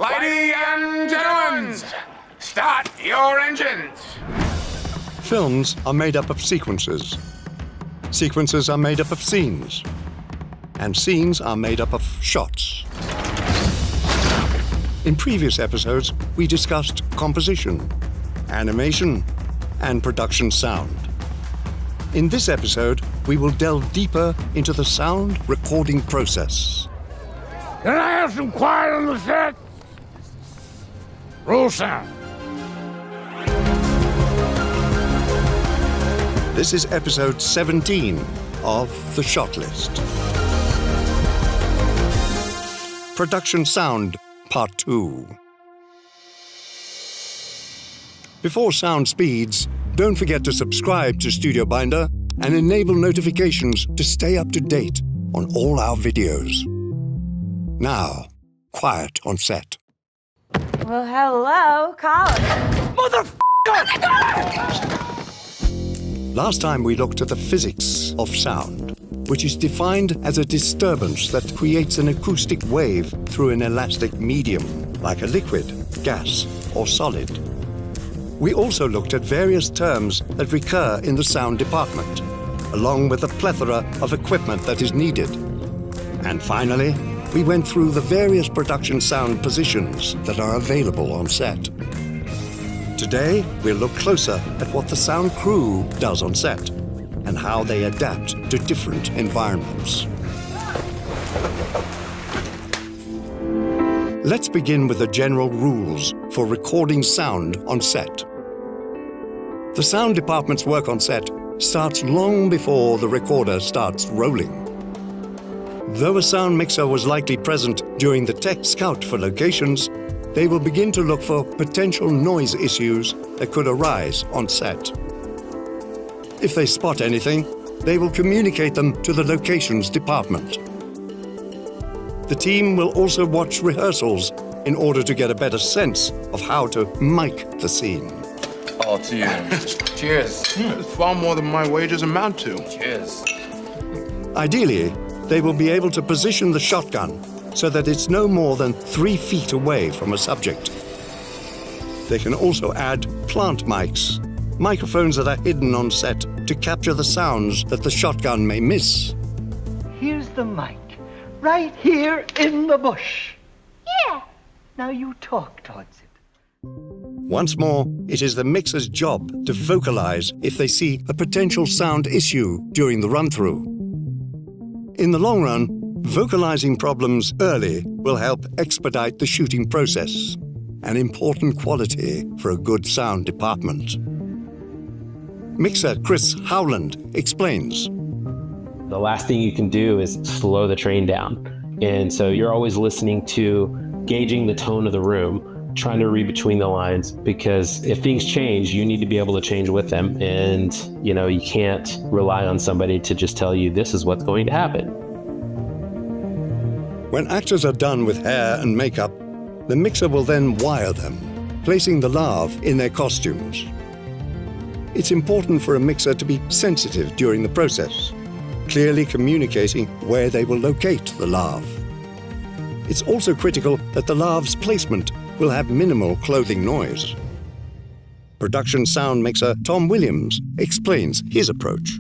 Ladies and gentlemen, start your engines. Films are made up of sequences. Sequences are made up of scenes. And scenes are made up of shots. In previous episodes, we discussed composition, animation, and production sound. In this episode, we will delve deeper into the sound recording process. Can I have some quiet on the set? Roll sound. This is episode 17 of The Shot List. Production Sound, Part 2. Before sound speeds, don't forget to subscribe to Studio Binder and enable notifications to stay up to date on all our videos. Now, quiet on set. Well, hello, Colin. Last time we looked at the physics of sound, which is defined as a disturbance that creates an acoustic wave through an elastic medium, like a liquid, gas, or solid. We also looked at various terms that recur in the sound department, along with a plethora of equipment that is needed. And finally, we went through the various production sound positions that are available on set. Today, we'll look closer at what the sound crew does on set and how they adapt to different environments. Let's begin with the general rules for recording sound on set. The sound department's work on set starts long before the recorder starts rolling. Though a sound mixer was likely present during the tech scout for locations, they will begin to look for potential noise issues that could arise on set. If they spot anything, they will communicate them to the locations department. The team will also watch rehearsals in order to get a better sense of how to mic the scene. Oh, to you. Cheers. It's far more than my wages amount to. Cheers. Ideally, they will be able to position the shotgun so that it's no more than 3 feet away from a subject. They can also add plant mics, microphones that are hidden on set to capture the sounds that the shotgun may miss. Here's the mic, right here in the bush. Yeah. Now you talk towards it. Once more, it is the mixer's job to vocalize if they see a potential sound issue during the run-through. In the long run, vocalizing problems early will help expedite the shooting process, an important quality for a good sound department. Mixer Chris Howland explains. The last thing you can do is slow the train down. And so you're always listening to, gauging the tone of the room, trying to read between the lines, because if things change, you need to be able to change with them. And, you can't rely on somebody to just tell you this is what's going to happen. When actors are done with hair and makeup, the mixer will then wire them, placing the lav in their costumes. It's important for a mixer to be sensitive during the process, clearly communicating where they will locate the lav. It's also critical that the lav's placement will have minimal clothing noise. Production sound mixer Tom Williams explains his approach.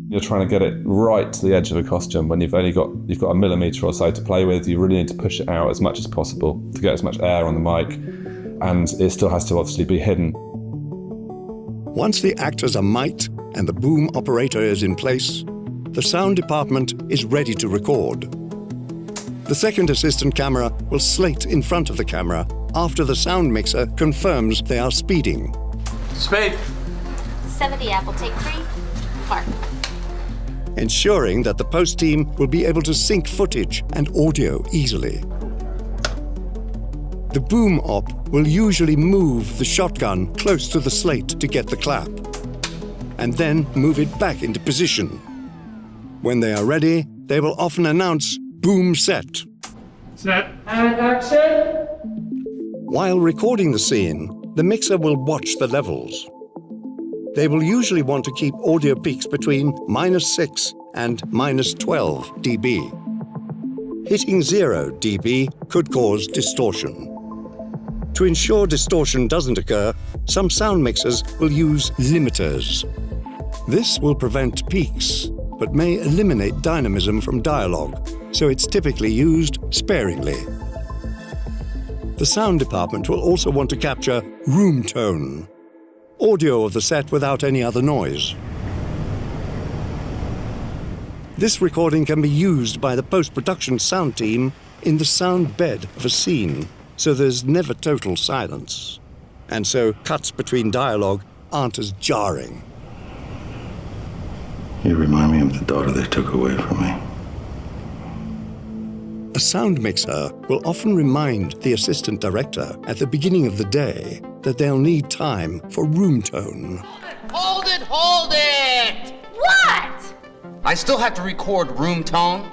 You're trying to get it right to the edge of a costume when you've got a millimetre or so to play with. You really need to push it out as much as possible to get as much air on the mic, and it still has to obviously be hidden. Once the actors are mic'd and the boom operator is in place, the sound department is ready to record. The second assistant camera will slate in front of the camera after the sound mixer confirms they are speeding. Speed. 70 Apple, take 3. Mark. Ensuring that the post team will be able to sync footage and audio easily. The boom op will usually move the shotgun close to the slate to get the clap, and then move it back into position. When they are ready, they will often announce boom set. Set. And action! While recording the scene, the mixer will watch the levels. They will usually want to keep audio peaks between -6 and -12 dB. hitting 0 dB could cause distortion. To ensure distortion doesn't occur, some sound mixers will use limiters. This will prevent peaks, but may eliminate dynamism from dialogue, so it's typically used sparingly. The sound department will also want to capture room tone, audio of the set without any other noise. This recording can be used by the post-production sound team in the sound bed of a scene, so there's never total silence. And so cuts between dialogue aren't as jarring. You remind me of the daughter they took away from me. A sound mixer will often remind the assistant director at the beginning of the day that they'll need time for room tone. Hold it, hold it! What? I still have to record room tone.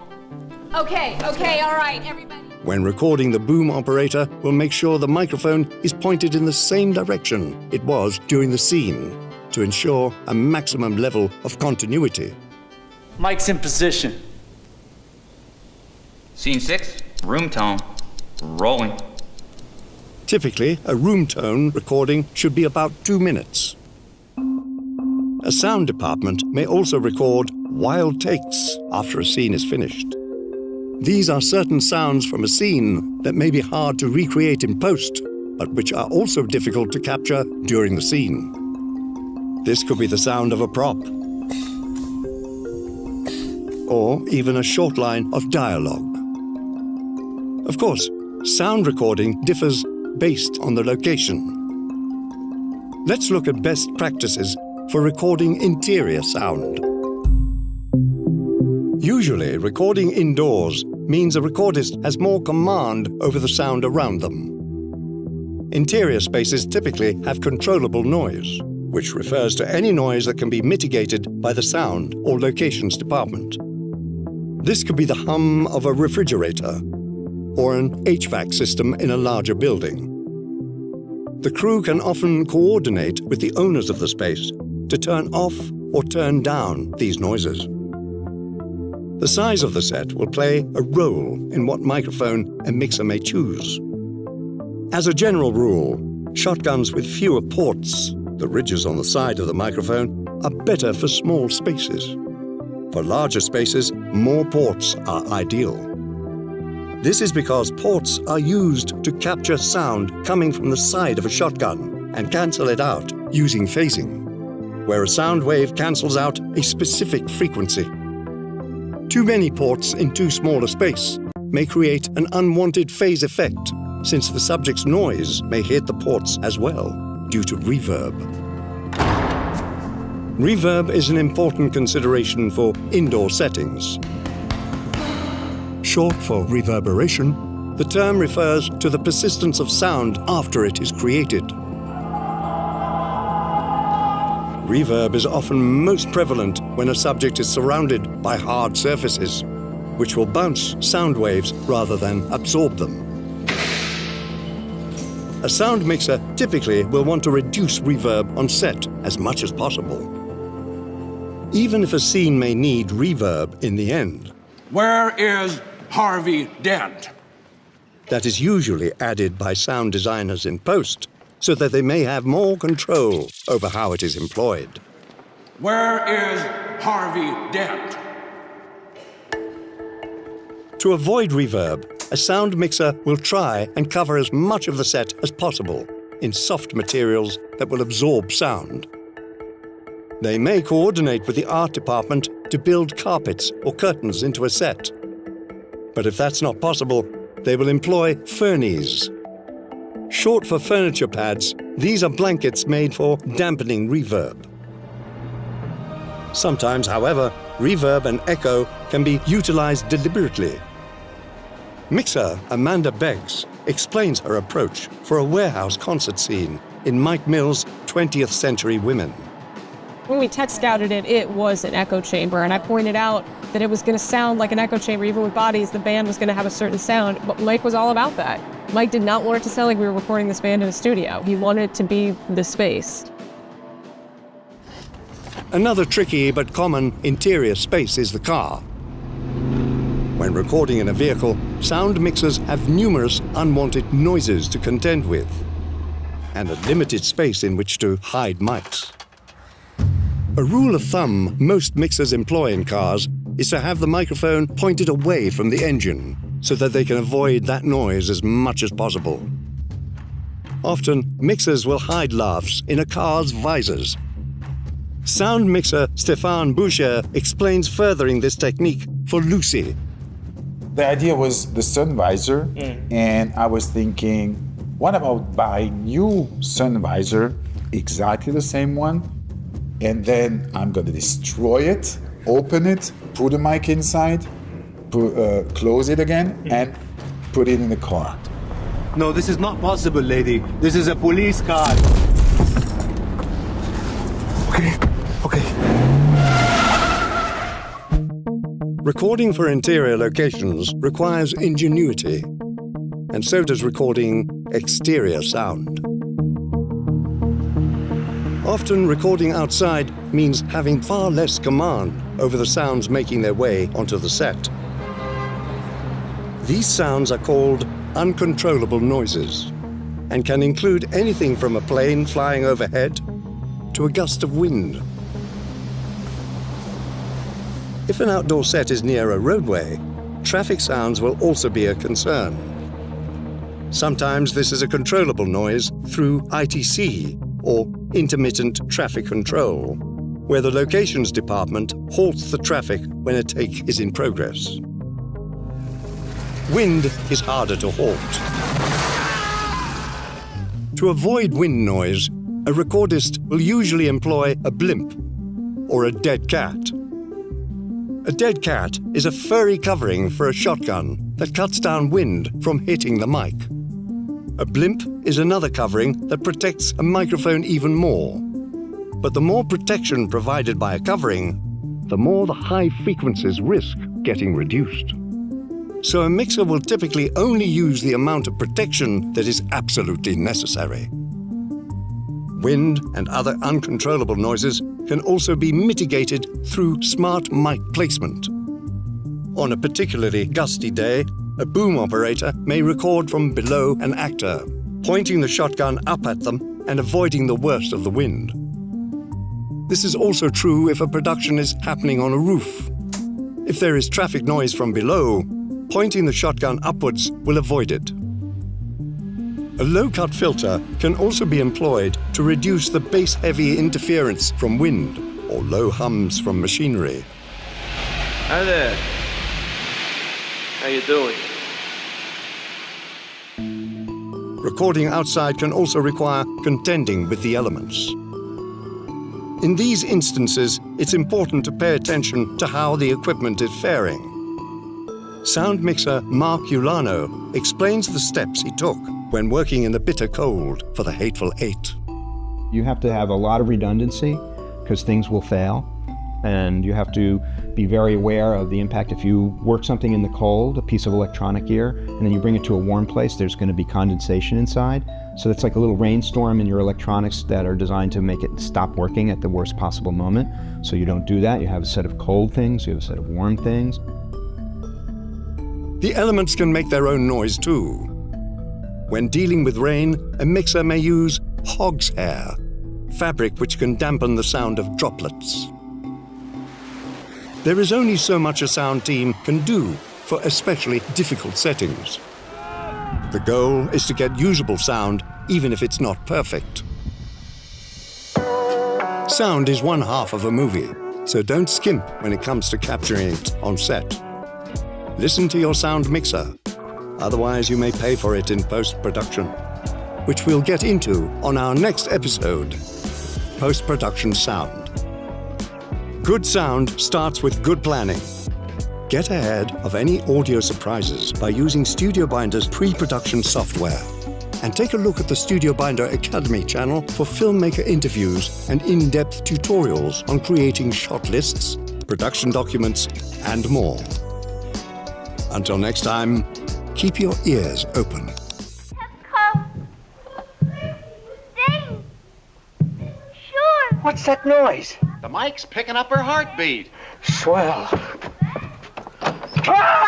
Okay, all right, everybody. When recording, the boom operator will make sure the microphone is pointed in the same direction it was during the scene to ensure a maximum level of continuity. Mic's in position. Scene 6, room tone, rolling. Typically, a room tone recording should be about 2 minutes. A sound department may also record wild takes after a scene is finished. These are certain sounds from a scene that may be hard to recreate in post, but which are also difficult to capture during the scene. This could be the sound of a prop, or even a short line of dialogue. Of course, sound recording differs based on the location. Let's look at best practices for recording interior sound. Usually, recording indoors means a recordist has more command over the sound around them. Interior spaces typically have controllable noise, which refers to any noise that can be mitigated by the sound or locations department. This could be the hum of a refrigerator or an HVAC system in a larger building. The crew can often coordinate with the owners of the space to turn off or turn down these noises. The size of the set will play a role in what microphone a mixer may choose. As a general rule, shotguns with fewer ports, the ridges on the side of the microphone, are better for small spaces. For larger spaces, more ports are ideal. This is because ports are used to capture sound coming from the side of a shotgun and cancel it out using phasing, where a sound wave cancels out a specific frequency. Too many ports in too small a space may create an unwanted phase effect, since the subject's noise may hit the ports as well due to reverb. Reverb is an important consideration for indoor settings. Short for reverberation, the term refers to the persistence of sound after it is created. Reverb is often most prevalent when a subject is surrounded by hard surfaces, which will bounce sound waves rather than absorb them. A sound mixer typically will want to reduce reverb on set as much as possible, even if a scene may need reverb in the end. Where is Harvey Dent? That is usually added by sound designers in post, so that they may have more control over how it is employed. Where is Harvey Dent? To avoid reverb, a sound mixer will try and cover as much of the set as possible in soft materials that will absorb sound. They may coordinate with the art department to build carpets or curtains into a set. But if that's not possible, they will employ fernies. Short for furniture pads, these are blankets made for dampening reverb. Sometimes, however, reverb and echo can be utilized deliberately. Mixer Amanda Beggs explains her approach for a warehouse concert scene in Mike Mills' 20th Century Women. When we tech scouted it, it was an echo chamber, and I pointed out that it was going to sound like an echo chamber. Even with bodies, the band was going to have a certain sound, but Mike was all about that. Mike did not want it to sound like we were recording this band in a studio. He wanted it to be the space. Another tricky but common interior space is the car. When recording in a vehicle, sound mixers have numerous unwanted noises to contend with, and a limited space in which to hide mics. A rule of thumb most mixers employ in cars is to have the microphone pointed away from the engine so that they can avoid that noise as much as possible. Often, mixers will hide laughs in a car's visors. Sound mixer Stéphane Boucher explains furthering this technique for Lucy. The idea was the sun visor, and I was thinking, what about buying new sun visor, exactly the same one, and then I'm gonna destroy it, open it, put a mic inside, close it again, and put it in the car. No, this is not possible, lady. This is a police car. Okay. Recording for interior locations requires ingenuity, and so does recording exterior sound. Often recording outside means having far less command over the sounds making their way onto the set. These sounds are called uncontrollable noises and can include anything from a plane flying overhead to a gust of wind. If an outdoor set is near a roadway, traffic sounds will also be a concern. Sometimes this is a controllable noise through ITC, or intermittent traffic control, where the locations department halts the traffic when a take is in progress. Wind is harder to halt. To avoid wind noise, a recordist will usually employ a blimp or a dead cat. A dead cat is a furry covering for a shotgun that cuts down wind from hitting the mic. A blimp is another covering that protects a microphone even more. But the more protection provided by a covering, the more the high frequencies risk getting reduced. So a mixer will typically only use the amount of protection that is absolutely necessary. Wind and other uncontrollable noises can also be mitigated through smart mic placement. On a particularly gusty day, a boom operator may record from below an actor, pointing the shotgun up at them and avoiding the worst of the wind. This is also true if a production is happening on a roof. If there is traffic noise from below, pointing the shotgun upwards will avoid it. A low-cut filter can also be employed to reduce the bass-heavy interference from wind or low hums from machinery. Hi there. How you doing? Recording outside can also require contending with the elements. In these instances, it's important to pay attention to how the equipment is faring. Sound mixer Mark Ulano explains the steps he took when working in the bitter cold for the Hateful Eight. You have to have a lot of redundancy because things will fail, and you have to be very aware of the impact. If you work something in the cold, a piece of electronic gear, and then you bring it to a warm place, there's going to be condensation inside. So it's like a little rainstorm in your electronics that are designed to make it stop working at the worst possible moment. So you don't do that. You have a set of cold things, you have a set of warm things. The elements can make their own noise too. When dealing with rain, a mixer may use hog's hair, fabric which can dampen the sound of droplets. There is only so much a sound team can do for especially difficult settings. The goal is to get usable sound, even if it's not perfect. Sound is one half of a movie, so don't skimp when it comes to capturing it on set. Listen to your sound mixer. Otherwise, you may pay for it in post-production, which we'll get into on our next episode, Post-Production Sound. Good sound starts with good planning. Get ahead of any audio surprises by using Studio Binder's pre-production software. And take a look at the Studio Binder Academy channel for filmmaker interviews and in-depth tutorials on creating shot lists, production documents, and more. Until next time, keep your ears open. Sure. What's that noise? The mic's picking up her heartbeat. Swell. Ah!